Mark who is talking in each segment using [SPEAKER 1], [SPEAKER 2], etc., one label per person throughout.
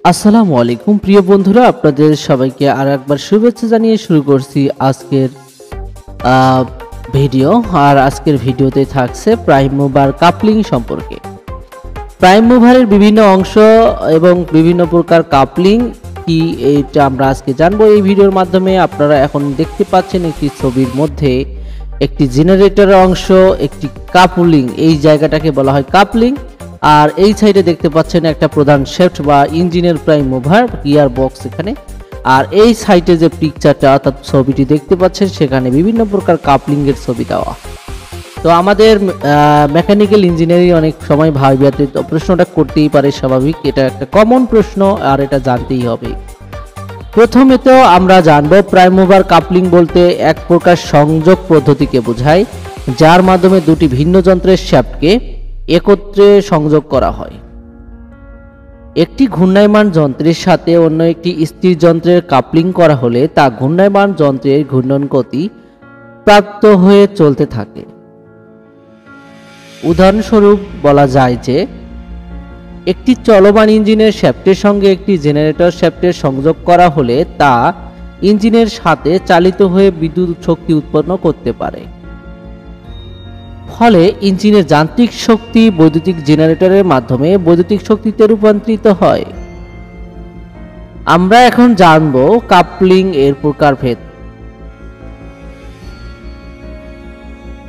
[SPEAKER 1] আসসালামু আলাইকুম প্রিয় বন্ধুরা, আপনাদের সবাইকে আর একবার শুভেচ্ছা জানিয়ে শুরু করছি আজকের ভিডিও। আর আজকের ভিডিওতে থাকছে প্রাইম মুভার কাপলিং সম্পর্কে। প্রাইম মুভারের বিভিন্ন অংশ এবং বিভিন্ন প্রকার কাপলিং কি এটা আমরা আজকে জানবো এই ভিডিওর মাধ্যমে। আপনারা এখন দেখতে পাচ্ছেন একটি ছবির মধ্যে একটি জেনারেটরের অংশ, একটি কাপলিং, এই জায়গাটাকে বলা হয় কাপলিং। আর এই সাইডে দেখতে পাচ্ছেন একটা প্রধান শ্যাফট বা ইঞ্জিনের প্রাইম মুভার গিয়ার বক্স এখানে। আর এই সাইডে যে পিকচারটা অর্থাৎ ছবিটি দেখতে পাচ্ছেন সেখানে বিভিন্ন প্রকার কাপলিং এর ছবি দেওয়া। তো আমাদের মেকানিক্যাল ইঞ্জিনিয়ারিং অনেক সময় ভাইবাতে প্রশ্নটা করতেই পারে, স্বাভাবিক, এটা একটা কমন প্রশ্ন আর এটা জানতেই হবে। প্রথমে তো আমরা জানবো প্রাইম মুভার কাপলিং বলতে এক প্রকার সংযোগ পদ্ধতিকে বোঝায়, যার মাধ্যমে দুটি ভিন্ন যন্ত্রের শ্যাফটকে একত্রে সংযোগ করা হয়। একটি ঘূর্ণায়মান যন্ত্রের সাথে অন্য একটি স্থির যন্ত্রের কাপলিং করা হলে তা ঘূর্ণায়মান যন্ত্রের ঘূর্ণন গতি প্রাপ্ত হয়ে চলতে থাকে। উদাহরণস্বরূপ বলা যায় যে একটি চলমান ইঞ্জিনের শ্যাফটের সঙ্গে একটি জেনারেটর শ্যাফটের সংযোগ করা হলে তা ইঞ্জিনের সাথে চালিত হয়ে বিদ্যুৎ শক্তি উৎপন্ন করতে পারে। ফলে ইঞ্জিনের যান্ত্রিক শক্তি বৈদ্যুতিক জেনারেটরের মাধ্যমে বৈদ্যুতিক শক্তিতে রূপান্তরিত হয়। আমরা এখন জানব কাপলিং এর প্রকারভেদ।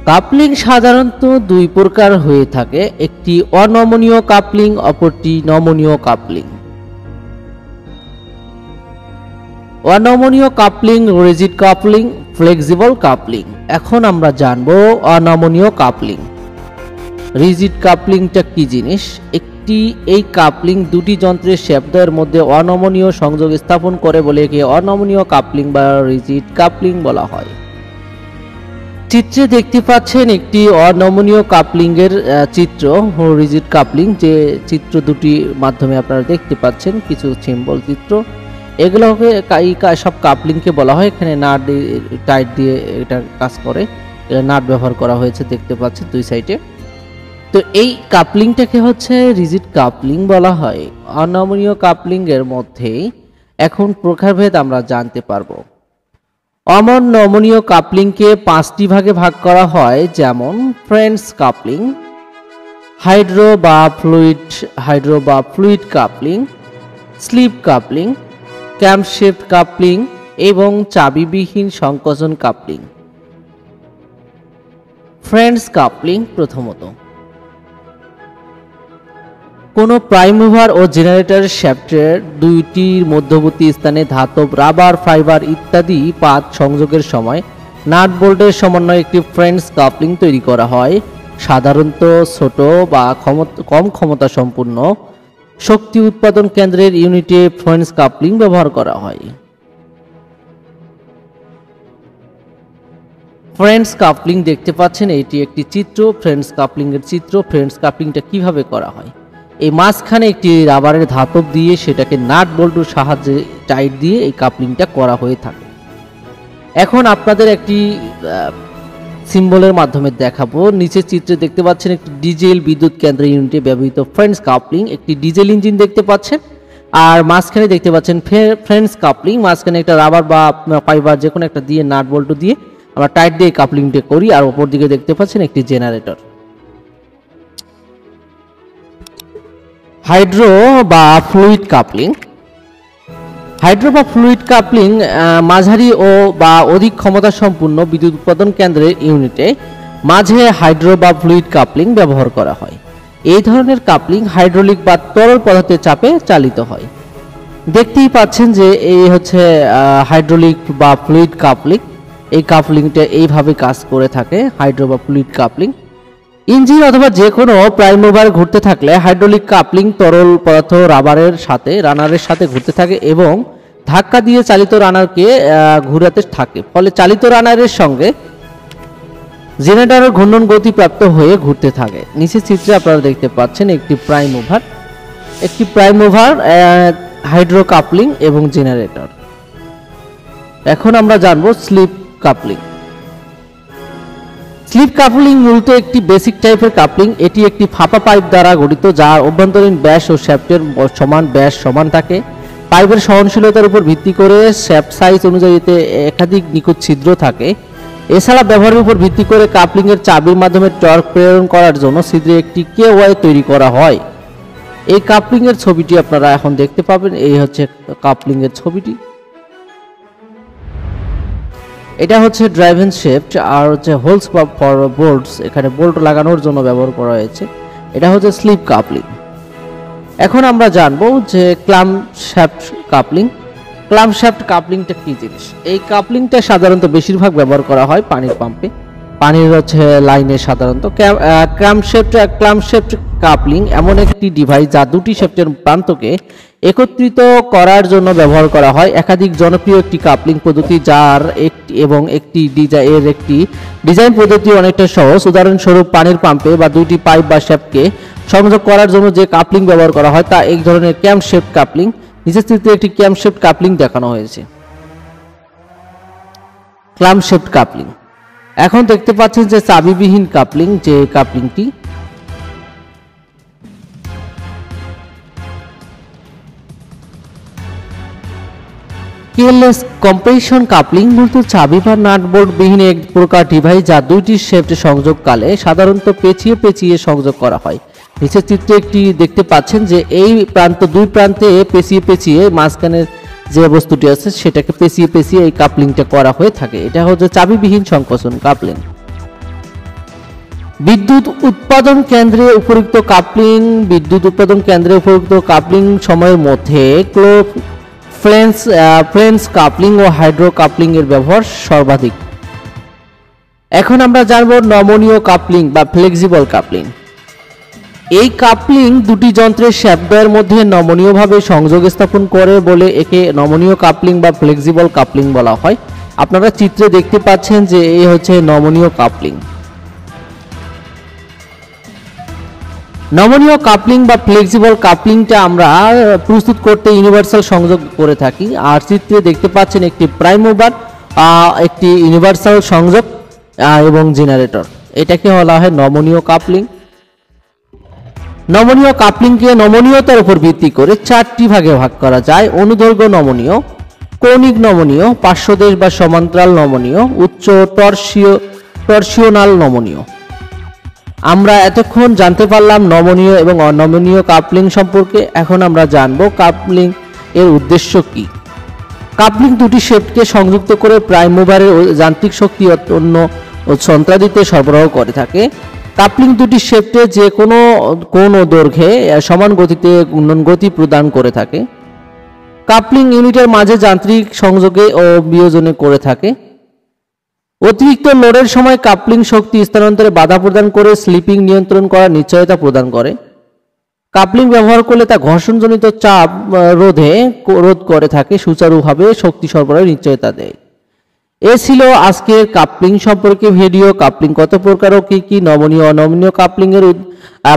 [SPEAKER 1] কাপলিং সাধারণত দুই প্রকার হয়ে থাকে, একটি অনমনীয় কাপলিং, অপরটি নমনীয় কাপলিং। অনমনীয় coupling, rigid coupling, flexible coupling. এখন আমরা জানবো অনমনীয় কাপলিং। রিজিড কাপলিংটা কি জিনিস? এই কাপলিং দুটি যন্ত্রের শ্যাফটের মধ্যে অনমনীয় সংযোগ স্থাপন করে বলে একে অনমনীয় কাপলিং বা রিজিড কাপলিং বলা হয়। চিত্রে দেখতে পাচ্ছেন একটি অনমনীয় কাপলিং এর চিত্র, রিজিড কাপলিং, যে চিত্র দুটির মাধ্যমে আপনারা দেখতে পাচ্ছেন কিছু সিম্বল চিত্র। এগুলোকে সব কাপলিংকে বলা হয়। এখানে নাট টাইট দিয়ে এটা কাজ করে, এটা নাট ব্যবহার করা হয়েছে দেখতে পাচ্ছেন দুই সাইডে। তো এই কাপলিংটাকে হচ্ছে রিজিড কাপলিং বলা হয়। অনমনীয় কাপলিং এর মধ্যে এখন প্রকারভেদ আমরা জানতে পারবো। নমনীয় কাপলিংকে 5টি ভাগে ভাগ করা হয়, যেমন ফ্রেন্ডস কাপলিং, হাইড্রো বা fluid coupling, slip coupling, camshaft coupling এবং চাবিবিহীন সংকোচন কাপলিং। Friends coupling. প্রথমত, কোনো প্রাইম মুভার ও জেনারেটর শ্যাফটের দুইটির মধ্যবর্তী স্থানে ধাতব, রাবার, ফাইবার ইত্যাদি পাত সংযোগের সময় নাট বোল্টের সমন্বয়ে একটি ফ্রেন্ডস কাপলিং তৈরি করা হয়। সাধারণত ছোট বা কম ক্ষমতা সম্পন্ন শক্তি উৎপাদন কেন্দ্রের ইউনিটে ফ্রেন্ডস কাপলিং ব্যবহার করা হয়। ফ্রেন্ডস কাপলিং দেখতে পাচ্ছেন, এটি একটি চিত্র, ফ্রেন্ডস কাপলিং এর চিত্র। ফ্রেন্ডস কাপলিংটা কিভাবে করা হয়? এই মাঝখানে একটি রাবারের ধাতব দিয়ে সেটাকে নাট বল্টুর সাহায্যে টাইট দিয়ে এই কাপলিংটা করা হয়ে থাকে। এখন আপনাদের একটি সিম্বলের মাধ্যমে দেখাবো। নিচের চিত্রে দেখতে পাচ্ছেন একটি ডিজেল বিদ্যুৎ কেন্দ্র ইউনিটে ব্যবহৃত ফ্রেন্ডস কাপলিং। একটি ডিজেল ইঞ্জিন দেখতে পাচ্ছেন, আর মাঝখানে দেখতে পাচ্ছেন ফ্রেন্ডস কাপলিং। মাঝখানে একটা রাবার বা ফাইবার যে কোনো একটা দিয়ে নাট বল্টু দিয়ে আমরা টাইট দিয়ে কাপলিংটা করি। আর ওপর দিকে দেখতে পাচ্ছেন একটি জেনারেটর। হাইড্রো বা ফ্লুইড কাপলিং। হাইড্রো বা ফ্লুইড কাপলিং মাঝারি ও বা অধিক ক্ষমতা সম্পন্ন বিদ্যুৎ উৎপাদন কেন্দ্রের ইউনিটে মাঝে হাইড্রো বা ফ্লুইড কাপলিং ব্যবহার করা হয়। এই ধরনের কাপলিং হাইড্রোলিক বা তরল পদার্থের চাপে চালিত হয়। দেখতেই পাচ্ছেন যে এই হচ্ছে হাইড্রোলিক বা ফ্লুইড কাপলিং। এই কাপলিংটা এইভাবে কাজ করে থাকে, হাইড্রো বা ফ্লুইড কাপলিং। ইঞ্জিন অথবা যে কোনো প্রাইম মুভার ঘুরতে থাকলে হাইড্রোলিক কাপলিং তরল পদার্থ রানারের সাথে ঘুরতে থাকে এবং ধাক্কা দিয়ে চালিত রানারকে ঘুরাতে থাকে। ফলে চালিত রানারের সঙ্গে জেনারেটরের ঘূর্ণন গতি প্রাপ্ত হয়ে ঘুরতে থাকে। নিচের চিত্রে আপনারা দেখতে পাচ্ছেন একটি প্রাইম মুভার, হাইড্রো কাপলিং এবং জেনারেটর। এখন আমরা জানবো স্লিপ কাপলিং। স্লিপ কাপলিং মূলত একটি বেসিক টাইপের কাপলিং। এটি একটি ফাঁপা পাইপ দ্বারা গঠিত যার অভ্যন্তরীণ ব্যাস ও শ্যাফটের সমান ব্যাস সমান থাকে। পাইপের সহনশীলতার উপর ভিত্তি করে শ্যাফট সাইজ অনুযায়ী এতে একাধিক নিখুঁত ছিদ্র থাকে। এছাড়া ব্যবহারের উপর ভিত্তি করে কাপলিং এর চাবির মাধ্যমে টর্ক প্রেরণ করার জন্য ছিদ্রে একটি কে-ওয়াই তৈরি করা হয়। এই কাপলিং এর ছবিটি আপনারা এখন দেখতে পাবেন। এই হচ্ছে কাপলিং এর ছবিটি। এটা হচ্ছে ড্রাইভিং শ্যাফট আর হচ্ছে হোলস বা বোল্টস, এখানে বোল্ট লাগানোর জন্য ব্যবহার করা হয়েছে। এটা হচ্ছে স্লিপ কাপলিং। এখন আমরা জানবো যে clamp shaft coupling. Clamp shaft কাপলিংটা কি জিনিস? এই কাপলিংটা সাধারণত বেশিরভাগ ব্যবহার করা হয় পানির পাম্পে, পানির হচ্ছে লাইনে সাধারণত। ক্লাম্প শ্যাফট কাপলিং এমন একটি ডিভাইস যা দুটি শ্যাফটের প্রান্তকে একত্রিত করার জন্য ব্যবহার করা হয়। একাধিক জনপ্রিয় একটি কাপলিং পদ্ধতি যার একটি ডিজাইন পদ্ধতি অনেকটা সহজ। উদাহরণস্বরূপ পানির পাম্পে বা দুইটি পাইপ বা শ্যাফটকে সংযোগ করার জন্য যে কাপলিং ব্যবহার করা হয় তা এক ধরনের ক্ল্যাম্প শ্যাফট কাপলিং। নিচের চিত্রে একটি ক্ল্যাম্প শ্যাফট কাপলিং দেখানো হয়েছে। Clamp shaft coupling. এখন দেখতে পাচ্ছেন যে চাবিবিহীন কাপলিং, যে কাপলিংটি কিলেস কম্প্রেশন কাপলিং মূলত চাবি বা নাট বোল্ট বিহীন এক প্রকার ডিভাইস যা দুইটি শ্যাফট সংযোগকালে সাধারণত পেঁচিয়ে পেঁচিয়ে সংযোগ করা হয়। নিচের চিত্রে একটি দেখতে পাচ্ছেন যে এই দুই প্রান্তে পেঁচিয়ে পেঁচিয়ে মাঝখানের যে বস্তুটি আছে সেটাকে পেঁচিয়ে পেঁচিয়ে এই কাপলিংটা করা হয়ে থাকে। এটা হচ্ছে চাবিবিহীন সংকোচন কাপলিং। বিদ্যুৎ উৎপাদন কেন্দ্রে উপযুক্ত কাপলিং সময়ের মধ্যে ফ্লেন্স কাপলিং ও হাইড্রো কাপলিং এর ব্যবহার সর্বাধিক। এখন আমরা জানবো নমনীয় কাপলিং বা ফ্লেক্সিবল কাপলিং। এই কাপলিং দুটি যন্ত্রের শ্যাফটদ্বয়ের মধ্যে নমনীয়ভাবে সংযোগ স্থাপন করে বলে একে নমনীয় কাপলিং বা ফ্লেক্সিবল কাপলিং বলা হয়। আপনারা চিত্রে দেখতে পাচ্ছেন যে এই হচ্ছে নমনীয় কাপলিং। নমনীয় কাপলিং বা ফ্লেক্সিবল কাপলিংটা আমরা প্রস্তুত করতে ইউনিভার্সাল সংযোগ করে থাকি। আর চিত্রে দেখতে পাচ্ছেন একটি প্রাইম মুভার, একটি ইউনিভার্সাল সংযোগ এবং জেনারেটর। এটাকে বলা হয় নমনীয় কাপলিং। নমনীয় কাপলিংকে নমনীয়তার উপর ভিত্তি করে চারটি ভাগে ভাগ করা যায়: অনুদৈর্ঘ্য নমনীয়, কৌণিক নমনীয়, পার্শ্বদেশ বা সমান্তরাল নমনীয়, উচ্চ টরসিওনাল নমনীয়। আমরা এতক্ষণ জানতে পারলাম নমনীয় এবং অনমনীয় কাপলিং সম্পর্কে। এখন আমরা জানবো কাপলিং এর উদ্দেশ্য কি। কাপলিং দুটি শ্যাফটকে সংযুক্ত করে প্রাইম মুভারের যান্ত্রিক শক্তি অন্য যন্ত্রাদিতে সরবরাহ করে থাকে। কাপলিং দুটি শ্যাফটে যে কোনো কোণ ও দৈর্ঘ্যে সমান গতিতে গতি প্রদান করে থাকে। কাপলিং ইউনিটের মাঝে যান্ত্রিক সংযোগে ও বিয়োজনে করে থাকে। অতিরিক্ত লোডের সময় কাপলিং শক্তি স্থানান্তরে বাধা প্রদান করে স্লিপিং নিয়ন্ত্রণ করার নিশ্চয়তা প্রদান করে। কাপলিং ব্যবহার করলে তা ঘর্ষণজনিত চাপ রোধ করে থাকে, সুচারুভাবে শক্তি সরবরাহের নিশ্চয়তা দেয়। এ ছিল আজকের কাপলিং সম্পর্কে ভিডিও। কাপলিং কত প্রকার ও কি কি, নমনীয় অনমনীয় কাপলিং এর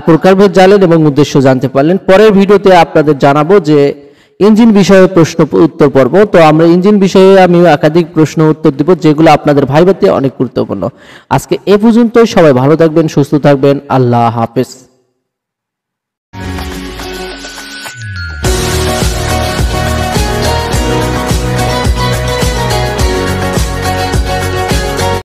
[SPEAKER 1] প্রকারভেদ জানলেন এবং উদ্দেশ্য জানতে পারলেন। পরের ভিডিওতে আপনাদের জানাবো যে ইঞ্জিন বিষয়ে প্রশ্ন উত্তর পর্ব। তো আমরা ইঞ্জিন বিষয়ে আমি একাধিক প্রশ্ন উত্তর দিব যেগুলো আপনাদের ভাইভাতে অনেক গুরুত্বপূর্ণ। আজকে এ পর্যন্তই। সবাই ভালো থাকবেন, সুস্থ থাকবেন। আল্লাহ হাফেজ।